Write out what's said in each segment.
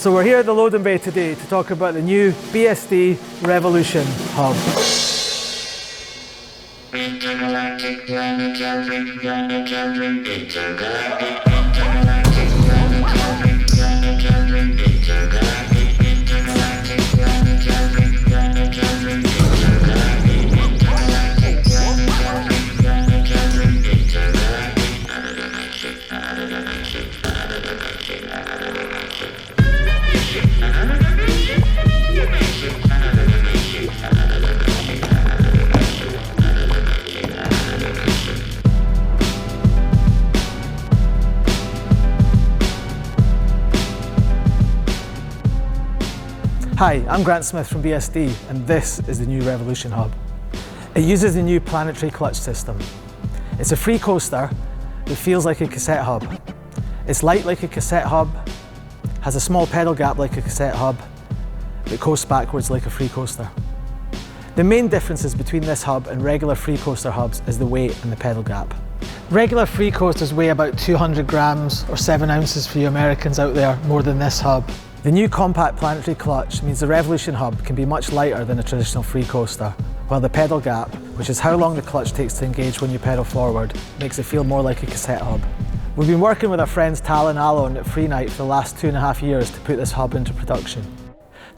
So we're here at the loading bay today to talk about the new BSD Revolution hub. Hi, I'm Grant Smith from BSD, and this is the new Revolution hub. It uses the new planetary clutch system. It's a free coaster that feels like a cassette hub. It's light like a cassette hub, has a small pedal gap like a cassette hub, but coasts backwards like a free coaster. The main differences between this hub and regular free coaster hubs is the weight and the pedal gap. Regular free coasters weigh about 200 grams or 7 ounces for you Americans out there, more than this hub. The new compact planetary clutch means the Revolution hub can be much lighter than a traditional free coaster, while the pedal gap, which is how long the clutch takes to engage when you pedal forward, makes it feel more like a cassette hub. We've been working with our friends Tal and Alon at Freenite for the last 2.5 years to put this hub into production.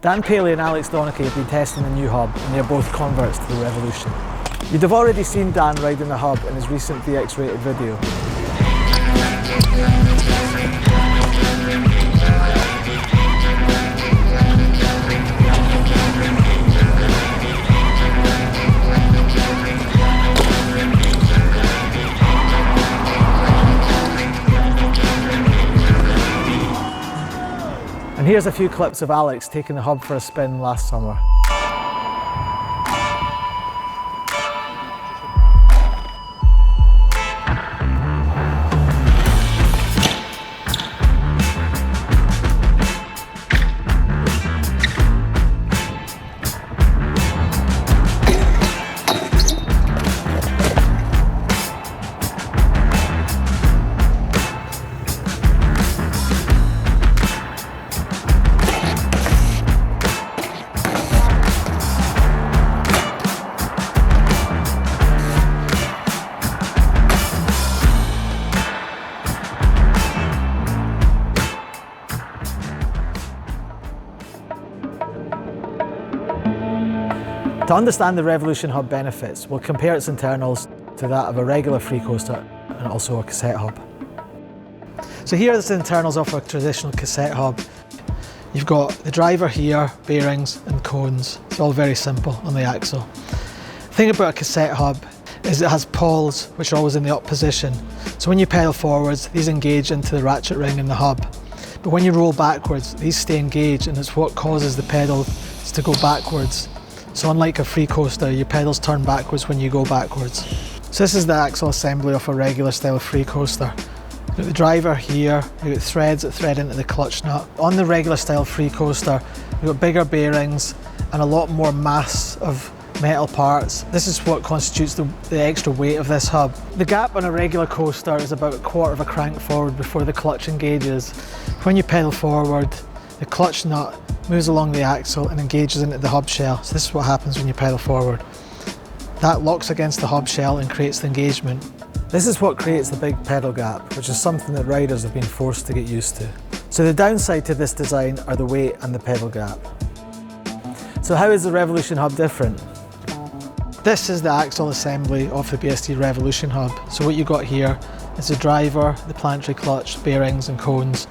Dan Paley and Alex Donachie have been testing the new hub, and they are both converts to the Revolution. You'd have already seen Dan riding the hub in his recent VX Rated video. And here's a few clips of Alex taking the hub for a spin last summer. To understand the Revolution hub benefits, we'll compare its internals to that of a regular free coaster and also a cassette hub. So here are the internals of a traditional cassette hub. You've got the driver here, bearings and cones. It's all very simple on the axle. The thing about a cassette hub is it has pawls which are always in the up position. So when you pedal forwards, these engage into the ratchet ring in the hub. But when you roll backwards, these stay engaged, and it's what causes the pedals to go backwards. So unlike a free coaster, your pedals turn backwards when you go backwards. So this is the axle assembly of a regular style free coaster. You've got the driver here, you've got threads that thread into the clutch nut. On the regular style free coaster, you've got bigger bearings and a lot more mass of metal parts. This is what constitutes the extra weight of this hub. The gap on a regular coaster is about 1/4 of a crank forward before the clutch engages. When you pedal forward, the clutch nut moves along the axle and engages into the hub shell. So this is what happens when you pedal forward. That locks against the hub shell and creates the engagement. This is what creates the big pedal gap, which is something that riders have been forced to get used to. So the downside to this design are the weight and the pedal gap. So how is the Revolution hub different? This is the axle assembly of the BSD Revolution hub. So what you've got here is the driver, the planetary clutch, bearings and cones.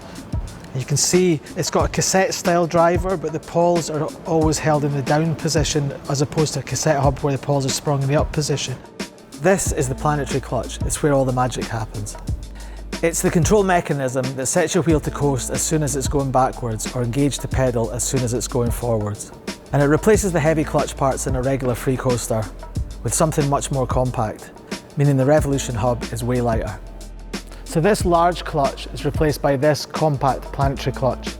You can see it's got a cassette style driver, but the pawls are always held in the down position as opposed to a cassette hub where the pawls are sprung in the up position. This is the planetary clutch. It's where all the magic happens. It's the control mechanism that sets your wheel to coast as soon as it's going backwards or engage to pedal as soon as it's going forwards. And it replaces the heavy clutch parts in a regular free coaster with something much more compact, meaning the Revolution hub is way lighter. So this large clutch is replaced by this compact planetary clutch.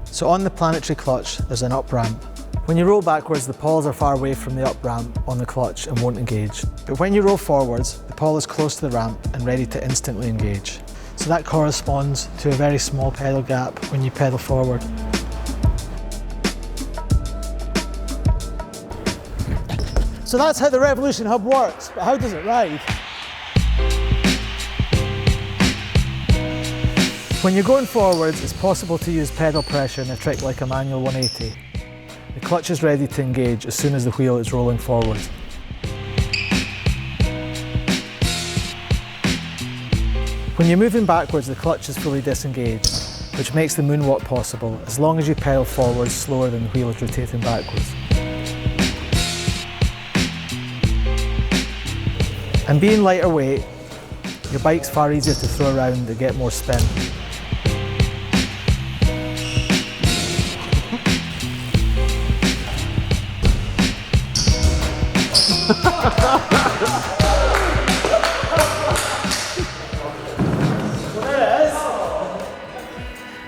So on the planetary clutch, there's an up ramp. When you roll backwards, the pawls are far away from the up ramp on the clutch and won't engage. But when you roll forwards, the pawl is close to the ramp and ready to instantly engage. So that corresponds to a very small pedal gap when you pedal forward. So that's how the Revolution Hub works, but how does it ride? When you're going forwards, it's possible to use pedal pressure in a trick like a manual 180. The clutch is ready to engage as soon as the wheel is rolling forward. When you're moving backwards, the clutch is fully disengaged, which makes the moonwalk possible as long as you pedal forwards slower than the wheel is rotating backwards. And being lighter weight, your bike's far easier to throw around and get more spin.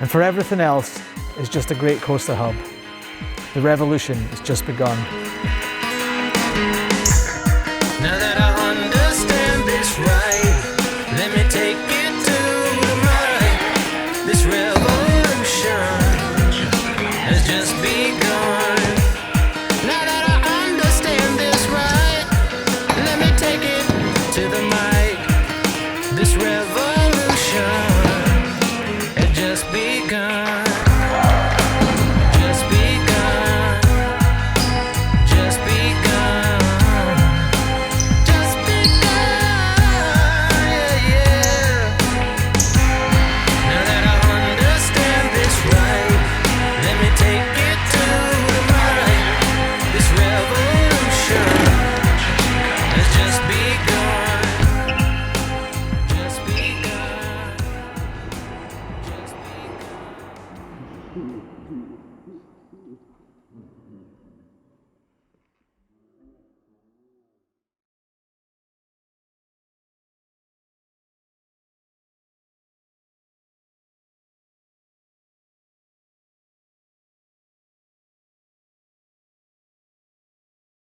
And for everything else, it's just a great coaster hub. The revolution has just begun. Now that I understand this right, let me take it to the right. This revolution has just begun. Now that I understand this right, let me take it to the mic. This revolution has just begun. Just begun. Just begun. Just begun. Yeah, yeah. Now that I understand this right, let me take it to the right. This revolution has just begun. Just begun. Just begun.